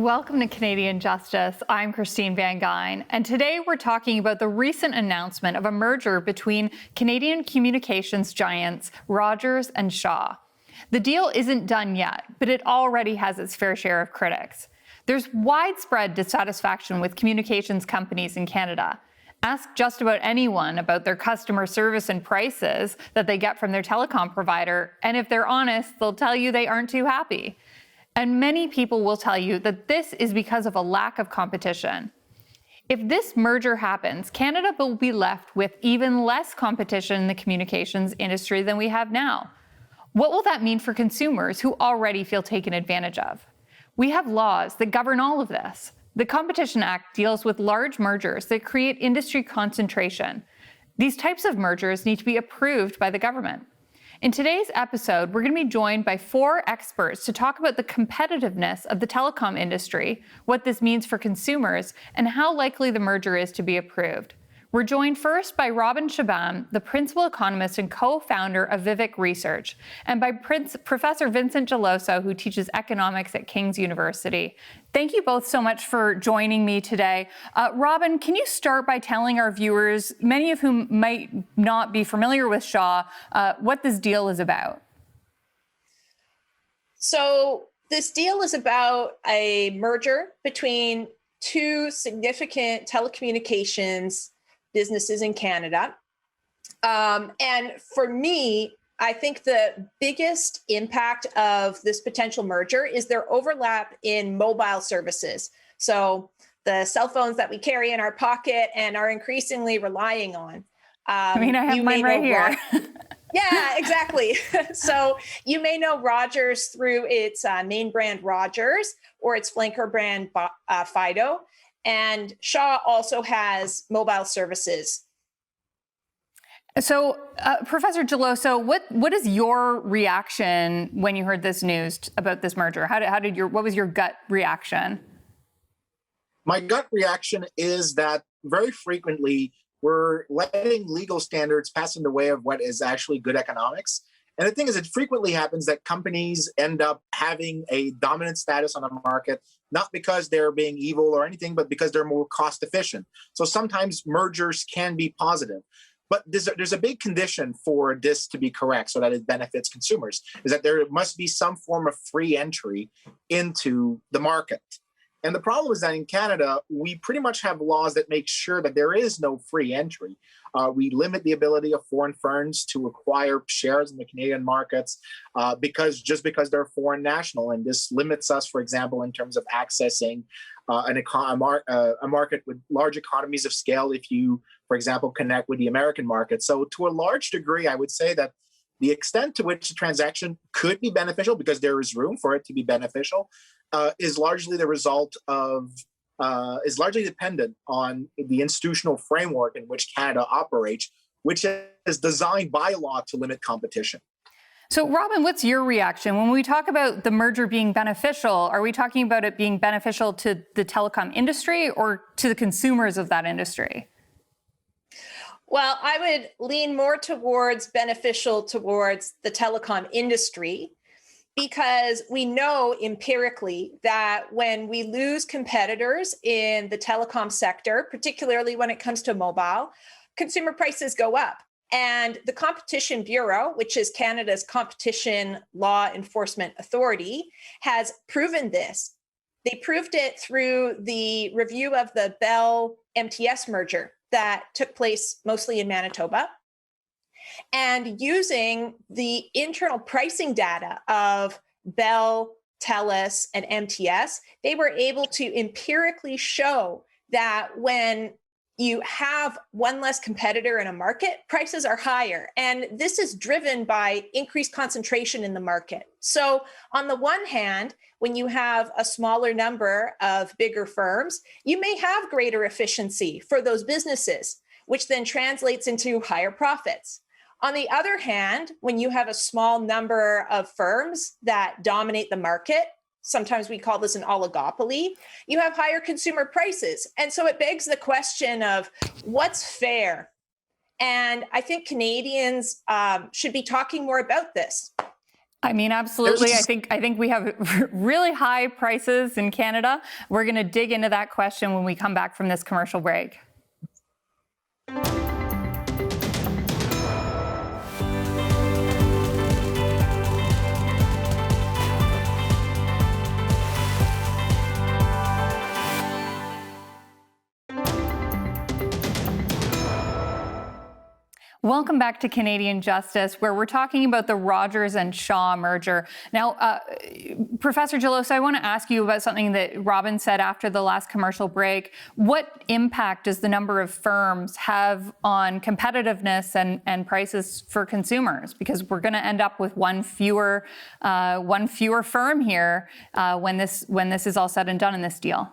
welcome to Canadian Justice. I'm Christine Van Gyn, and today we're talking about the recent announcement of a merger between Canadian communications giants Rogers and Shaw. The deal isn't done yet, but it already has its fair share of critics. There's widespread dissatisfaction with communications companies in Canada. Ask just about anyone about their customer service and prices that they get from their telecom provider, and if they're honest, they'll tell you they aren't too happy. And many people will tell you that this is because of a lack of competition. If this merger happens, Canada will be left with even less competition in the communications industry than we have now. What will that mean for consumers who already feel taken advantage of? We have laws that govern all of this. The Competition Act deals with large mergers that create industry concentration. These types of mergers need to be approved by the government. In today's episode, we're going to be joined by 4 experts to talk about the competitiveness of the telecom industry, what this means for consumers, and how likely the merger is to be approved. We're joined first by Robin Shabam, the principal economist and co-founder of Vivek Research, and by Professor Vincent Geloso, who teaches economics at King's University. Thank you both so much for joining me today. Robin, can you start by telling our viewers, many of whom might not be familiar with Shaw, what this deal is about? So this deal is about a merger between 2 significant telecommunications businesses in Canada. And for me, I think the biggest impact of this potential merger is their overlap in mobile services. So the cell phones that we carry in our pocket and are increasingly relying on. I have mine right here. Yeah, exactly. So you may know Rogers through its main brand Rogers or its flanker brand Fido. And Shaw also has mobile services. So, Professor Geloso, what is your reaction when you heard this news about this merger? What was your gut reaction? My gut reaction is that very frequently we're letting legal standards pass in the way of what is actually good economics. And the thing is, it frequently happens that companies end up having a dominant status on the market, not because they're being evil or anything, but because they're more cost efficient. So sometimes mergers can be positive. But there's a big condition for this to be correct so that it benefits consumers, is that there must be some form of free entry into the market. And the problem is that in Canada, we pretty much have laws that make sure that there is no free entry. We limit the ability of foreign firms to acquire shares in the Canadian markets because they're foreign national. And this limits us, for example, in terms of accessing a market with large economies of scale if you, for example, connect with the American market. So to a large degree, I would say that the extent to which the transaction could be beneficial, because there is room for it to be beneficial, is largely dependent on the institutional framework in which Canada operates, which is designed by law to limit competition. So, Robin, what's your reaction? When we talk about the merger being beneficial, are we talking about it being beneficial to the telecom industry or to the consumers of that industry? Well, I would lean more towards beneficial towards the telecom industry, because we know empirically that when we lose competitors in the telecom sector, particularly when it comes to mobile, consumer prices go up. And the Competition Bureau, which is Canada's competition law enforcement authority, has proven this. They proved it through the review of the Bell MTS merger that took place mostly in Manitoba. And using the internal pricing data of Bell, Telus, and MTS, they were able to empirically show that when you have one less competitor in a market, prices are higher. And this is driven by increased concentration in the market. So on the one hand, when you have a smaller number of bigger firms, you may have greater efficiency for those businesses, which then translates into higher profits. On the other hand, when you have a small number of firms that dominate the market, sometimes we call this an oligopoly, you have higher consumer prices. And so it begs the question of what's fair? And I think Canadians should be talking more about this. I mean, absolutely. I think we have really high prices in Canada. We're going to dig into that question when we come back from this commercial break. Welcome back to Canadian Justice, where we're talking about the Rogers and Shaw merger. Now, Professor Geloso, I want to ask you about something that Robin said after the last commercial break. What impact does the number of firms have on competitiveness and prices for consumers? Because we're going to end up with one fewer firm here when this is all said and done in this deal.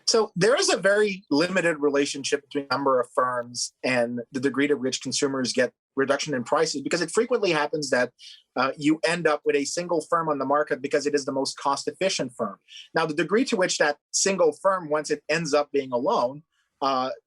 So there is a very limited relationship between the number of firms and the degree to which consumers get reduction in prices, because it frequently happens that you end up with a single firm on the market because it is the most cost efficient firm. Now, the degree to which that single firm, once it ends up being alone,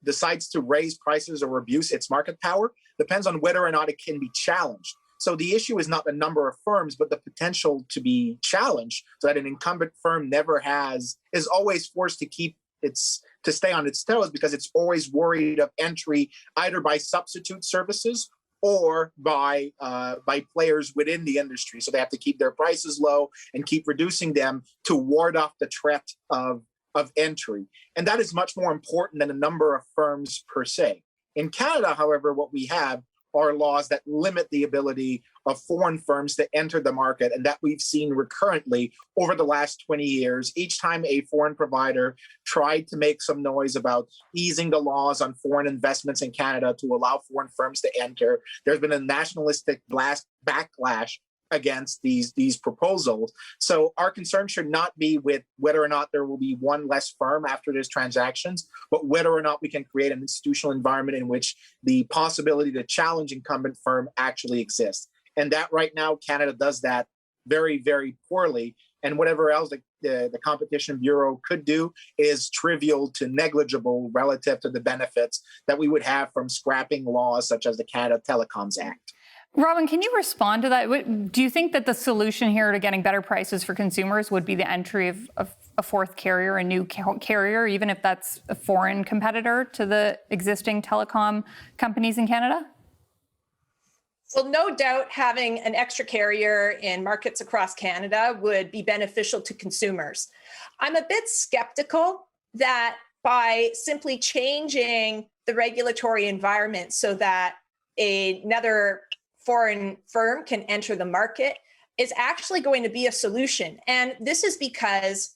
decides to raise prices or abuse its market power depends on whether or not it can be challenged. So the issue is not the number of firms, but the potential to be challenged, so that an incumbent firm is always forced to stay on its toes, because it's always worried of entry either by substitute services or by players within the industry. So they have to keep their prices low and keep reducing them to ward off the threat of entry. And that is much more important than the number of firms per se. In Canada, however, what we have are laws that limit the ability of foreign firms to enter the market, and that we've seen recurrently over the last 20 years. Each time a foreign provider tried to make some noise about easing the laws on foreign investments in Canada to allow foreign firms to enter, there's been a nationalistic backlash against these proposals. So our concern should not be with whether or not there will be one less firm after these transactions, but whether or not we can create an institutional environment in which the possibility to challenge incumbent firm actually exists. And that right now, Canada does that very, very poorly. And whatever else the Competition Bureau could do is trivial to negligible relative to the benefits that we would have from scrapping laws such as the Canada Telecoms Act. Robin, can you respond to that? Do you think that the solution here to getting better prices for consumers would be the entry of a fourth carrier, a new carrier, even if that's a foreign competitor to the existing telecom companies in Canada? Well, no doubt having an extra carrier in markets across Canada would be beneficial to consumers. I'm a bit skeptical that by simply changing the regulatory environment so that another foreign firm can enter the market is actually going to be a solution. And this is because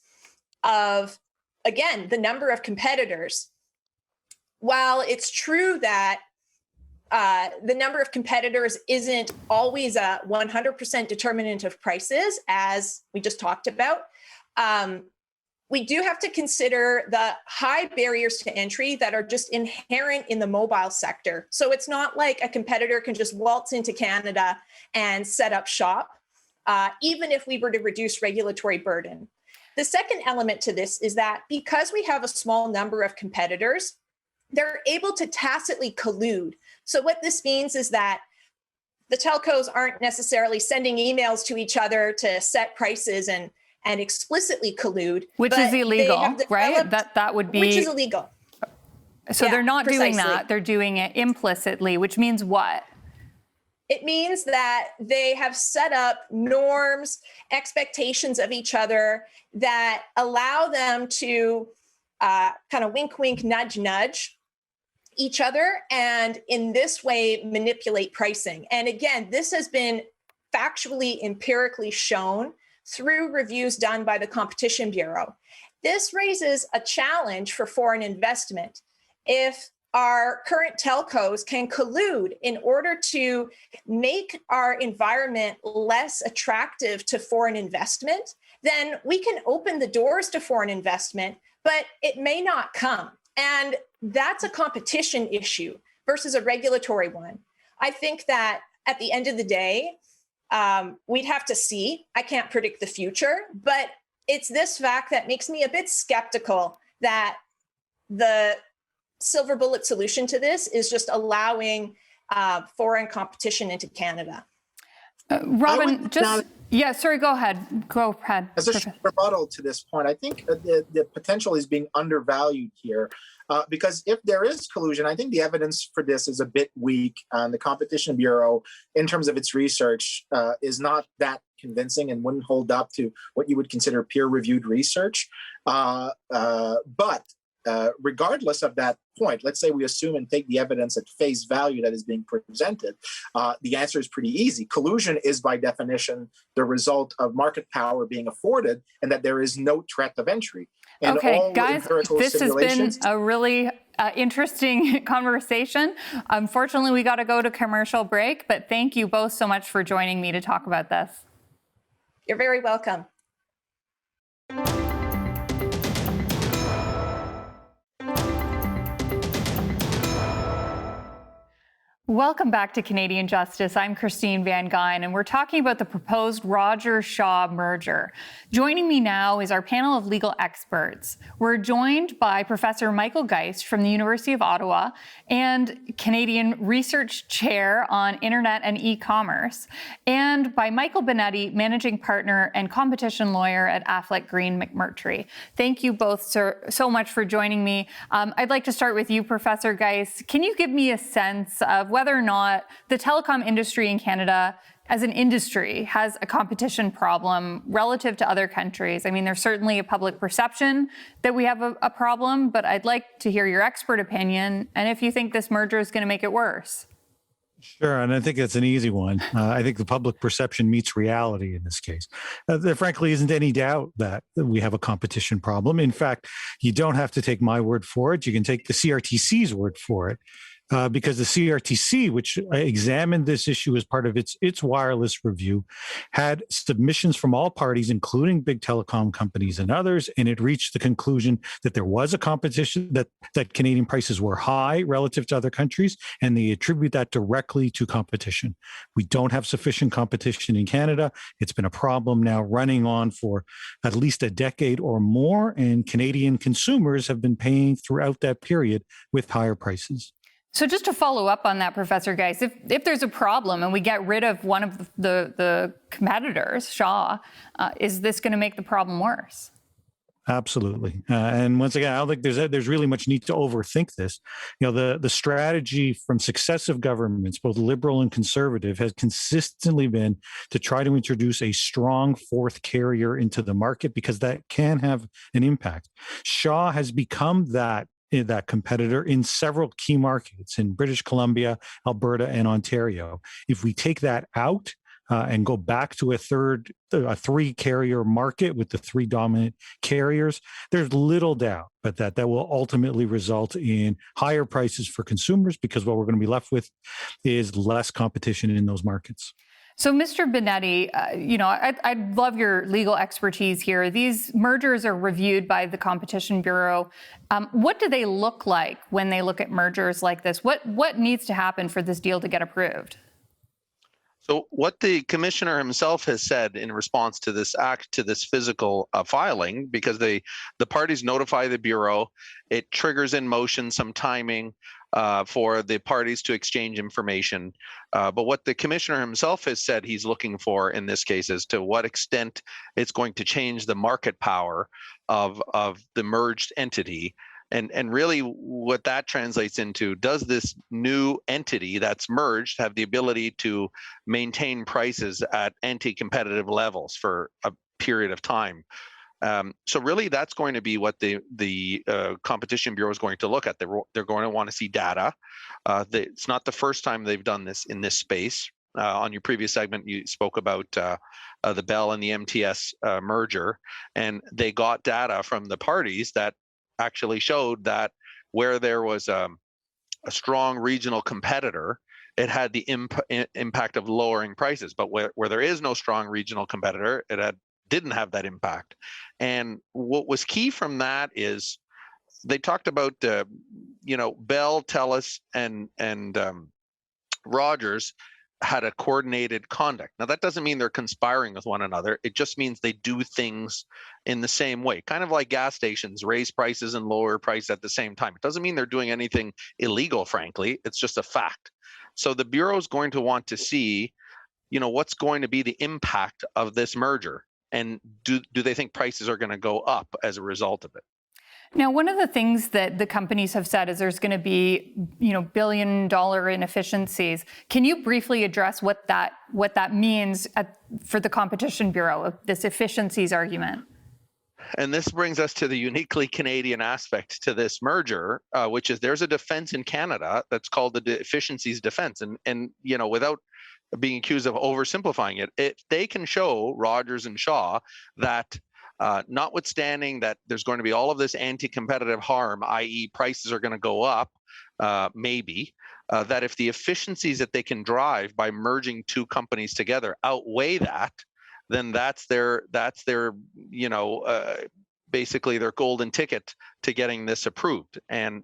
of, again, the number of competitors. While it's true that the number of competitors isn't always a 100% determinant of prices, as we just talked about, we do have to consider the high barriers to entry that are just inherent in the mobile sector. So it's not like a competitor can just waltz into Canada and set up shop, even if we were to reduce regulatory burden. The second element to this is that because we have a small number of competitors, they're able to tacitly collude. So what this means is that the telcos aren't necessarily sending emails to each other to set prices and explicitly collude, which is illegal, right? That would be, which is illegal. So yeah, they're not precisely doing that; they're doing it implicitly, which means what? It means that they have set up norms, expectations of each other that allow them to kind of wink, wink, nudge, nudge each other, and in this way manipulate pricing. And again, this has been factually, empirically shown through reviews done by the Competition Bureau. This raises a challenge for foreign investment. If our current telcos can collude in order to make our environment less attractive to foreign investment, then we can open the doors to foreign investment, but it may not come. And that's a competition issue versus a regulatory one. I think that at the end of the day, we'd have to see. I can't predict the future, but it's this fact that makes me a bit skeptical that the silver bullet solution to this is just allowing foreign competition into Canada. Robin, sorry, go ahead. Go ahead. As a rebuttal to this point, I think the potential is being undervalued here because if there is collusion, I think the evidence for this is a bit weak. The Competition Bureau, in terms of its research, is not that convincing and wouldn't hold up to what you would consider peer-reviewed research. But regardless of that point, let's say we assume and take the evidence at face value that is being presented, the answer is pretty easy. Collusion is by definition the result of market power being afforded and that there is no threat of entry. And okay, guys, this has been a really interesting conversation. Unfortunately, we got to go to commercial break, but thank you both so much for joining me to talk about this. You're very welcome. Welcome back to Canadian Justice. I'm Christine Van Gyn, and we're talking about the proposed Rogers-Shaw merger. Joining me now is our panel of legal experts. We're joined by Professor Michael Geist from the University of Ottawa and Canadian Research Chair on Internet and E-commerce, and by Michael Benetti, Managing Partner and Competition Lawyer at Affleck Green McMurtry. Thank you both so much for joining me. I'd like to start with you, Professor Geist. Can you give me a sense of whether or not the telecom industry in Canada as an industry has a competition problem relative to other countries? I mean, there's certainly a public perception that we have a problem, but I'd like to hear your expert opinion and if you think this merger is going to make it worse. Sure, and I think that's an easy one. I think the public perception meets reality in this case. There frankly isn't any doubt that we have a competition problem. In fact, you don't have to take my word for it. You can take the CRTC's word for it. Because the CRTC, which examined this issue as part of its wireless review, had submissions from all parties, including big telecom companies and others, and it reached the conclusion that there was a competition, that Canadian prices were high relative to other countries, and they attribute that directly to competition. We don't have sufficient competition in Canada. It's been a problem now running on for at least a decade or more, and Canadian consumers have been paying throughout that period with higher prices. So just to follow up on that, Professor Geist, if there's a problem and we get rid of one of the competitors, Shaw, is this going to make the problem worse? Absolutely. And once again, I don't think there's really much need to overthink this. You know, the strategy from successive governments, both liberal and conservative, has consistently been to try to introduce a strong fourth carrier into the market because that can have an impact. Shaw has become that competitor in several key markets in British Columbia, Alberta, and Ontario. If we take that out and go back to a three-carrier market with the three dominant carriers, there's little doubt but that will ultimately result in higher prices for consumers because what we're going to be left with is less competition in those markets. So, Mr. Benetti, I'd love your legal expertise here. These mergers are reviewed by the Competition Bureau. What do they look like when they look at mergers like this? What needs to happen for this deal to get approved? So what the commissioner himself has said in response to this physical filing, because the parties notify the Bureau, it triggers in motion some timing for the parties to exchange information. But what the commissioner himself has said he's looking for in this case is to what extent it's going to change the market power of the merged entity. And really what that translates into, does this new entity that's merged have the ability to maintain prices at anti-competitive levels for a period of time? So really, that's going to be what the Competition Bureau is going to look at. They're going to want to see data. It's not the first time they've done this in this space. On your previous segment, you spoke about the Bell and the MTS merger, and they got data from the parties that actually showed that where there was a strong regional competitor, it had the impact of lowering prices. But where there is no strong regional competitor, it didn't have that impact. And what was key from that is they talked about Bell, Telus, and Rogers had a coordinated conduct. Now that doesn't mean they're conspiring with one another. It just means they do things in the same way, kind of like gas stations raise prices and lower price at the same time. It doesn't mean they're doing anything illegal, frankly. It's just a fact. So the Bureau is going to want to see what's going to be the impact of this merger, and do they think prices are going to go up as a result of it? Now, one of the things that the companies have said is there's going to be, billion-dollar inefficiencies. Can you briefly address what that means for the Competition Bureau, this efficiencies argument? And this brings us to the uniquely Canadian aspect to this merger, which is there's a defense in Canada that's called the efficiencies defense. And without being accused of oversimplifying it, if they can show Rogers and Shaw that notwithstanding that there's going to be all of this anti-competitive harm, i.e. prices are going to go up, maybe, that if the efficiencies that they can drive by merging two companies together outweigh that, then that's their basically their golden ticket to getting this approved. And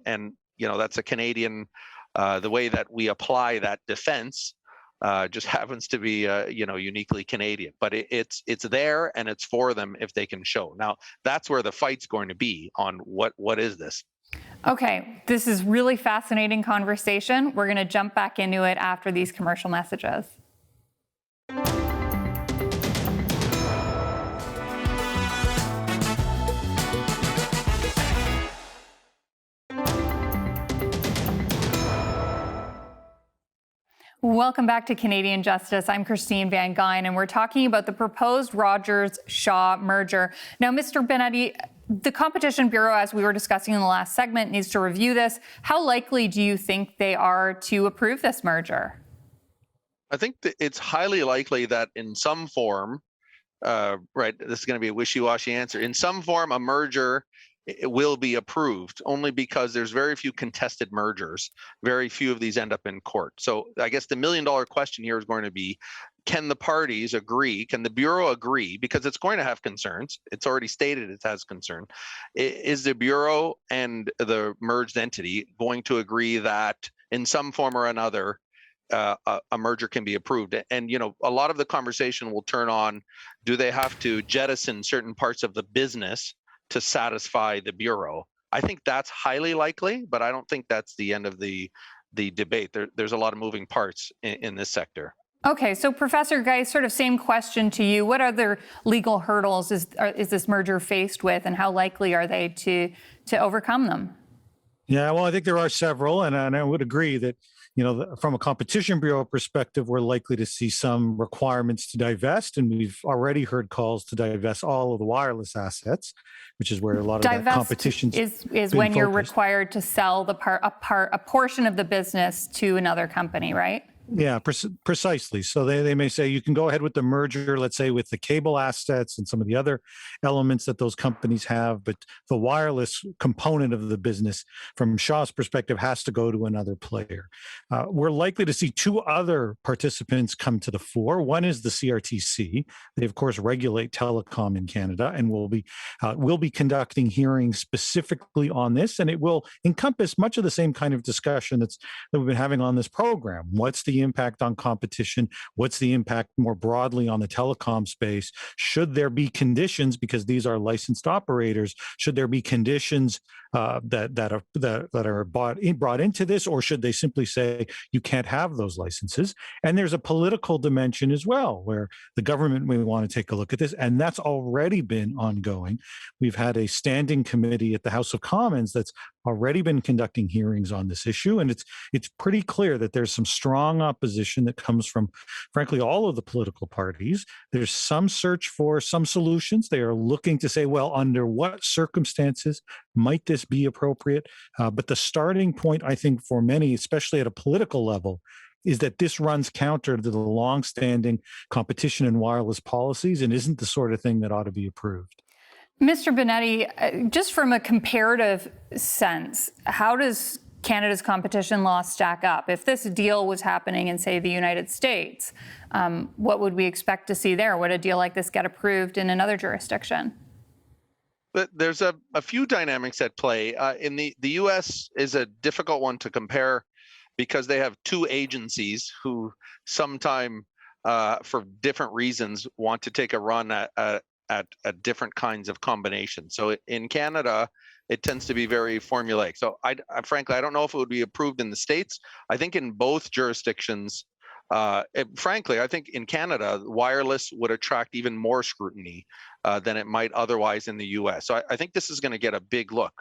that's a Canadian, the way that we apply that defense just happens to be uniquely Canadian, but it's there and it's for them if they can show. Now that's where the fight's going to be on what is this. Okay, this is really fascinating conversation. We're going to jump back into it after these commercial messages. Welcome back to Canadian Justice. I'm Christine Van Gyn, and we're talking about the proposed Rogers-Shaw merger. Now, Mr. Benetti, the Competition Bureau, as we were discussing in the last segment, needs to review this. How likely do you think they are to approve this merger? I think that it's highly likely that in some form, right, this is going to be a wishy-washy answer, in some form a merger it will be approved, only because there's very few contested mergers. Very few of these end up in court. So I guess the million-dollar question here is going to be, can the parties agree? Can the Bureau agree? Because it's going to have concerns. It's already stated it has concern. Is the Bureau and the merged entity going to agree that in some form or another, a merger can be approved? And, a lot of the conversation will turn on, do they have to jettison certain parts of the business to satisfy the Bureau? I think that's highly likely, but I don't think that's the end of the debate. There's a lot of moving parts in this sector. Okay, so Professor Guy, sort of same question to you. What other legal hurdles is this merger faced with, and how likely are they to overcome them? Yeah, well, I think there are several, and I would agree that, from a Competition Bureau perspective, we're likely to see some requirements to divest, and we've already heard calls to divest all of the wireless assets, which is where a lot of that competition is when you're required to sell a portion of the business to another company, right? Yeah, precisely. So they may say you can go ahead with the merger, let's say with the cable assets and some of the other elements that those companies have, but the wireless component of the business, from Shaw's perspective, has to go to another player. We're likely to see two other participants come to the fore. One is the CRTC. They, of course, regulate telecom in Canada, and will be conducting hearings specifically on this, and it will encompass much of the same kind of discussion that we've been having on this program. What's the impact on competition? What's the impact more broadly on the telecom space? Should there be conditions, because these are licensed operators, should there be conditions that are brought into this, or should they simply say you can't have those licenses? And there's a political dimension as well, where the government may want to take a look at this, and that's already been ongoing. We've had a standing committee at the House of Commons that's already been conducting hearings on this issue, and it's pretty clear that there's some strong opposition that comes from, frankly, all of the political parties. There's some search for some solutions. They are looking to say, well, under what circumstances might this be appropriate? But the starting point, I think, for many, especially at a political level, is that this runs counter to the longstanding competition and wireless policies and isn't the sort of thing that ought to be approved. Mr. Benetti, just from a comparative sense, how does Canada's competition law stack up? If this deal was happening in, say, the United States, what would we expect to see there? Would a deal like this get approved in another jurisdiction? But there's a few dynamics at play. In the U.S. is a difficult one to compare because they have two agencies who sometime, for different reasons, want to take a run at different kinds of combinations. So in Canada, it tends to be very formulaic. So frankly, I don't know if it would be approved in the States. I think in both jurisdictions, Frankly, I think in Canada, wireless would attract even more scrutiny than it might otherwise in the U.S. So I think this is going to get a big look.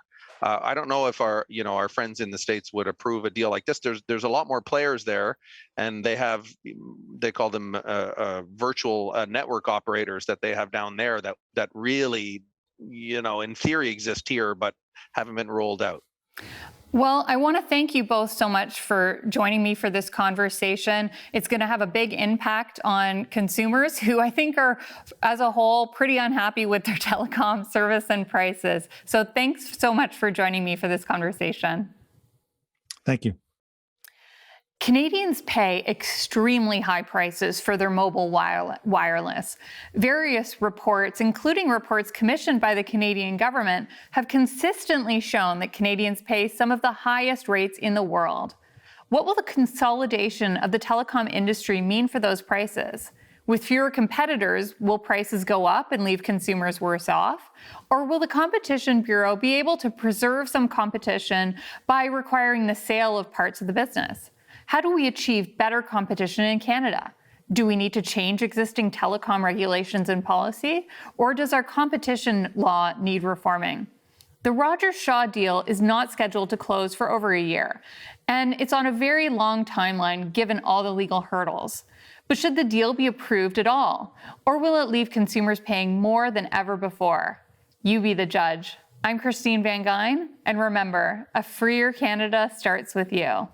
I don't know if our friends in the States would approve a deal like this. There's a lot more players there, and they call them virtual network operators that they have down there that really, in theory exist here, but haven't been rolled out. Well, I want to thank you both so much for joining me for this conversation. It's going to have a big impact on consumers who I think are, as a whole, pretty unhappy with their telecom service and prices. So thanks so much for joining me for this conversation. Thank you. Canadians pay extremely high prices for their mobile wireless. Various reports, including reports commissioned by the Canadian government, have consistently shown that Canadians pay some of the highest rates in the world. What will the consolidation of the telecom industry mean for those prices? With fewer competitors, will prices go up and leave consumers worse off? Or will the Competition Bureau be able to preserve some competition by requiring the sale of parts of the business? How do we achieve better competition in Canada? Do we need to change existing telecom regulations and policy, or does our competition law need reforming? The Rogers-Shaw deal is not scheduled to close for over a year, and it's on a very long timeline given all the legal hurdles. But should the deal be approved at all, or will it leave consumers paying more than ever before? You be the judge. I'm Christine Van Gyn, and remember, a freer Canada starts with you.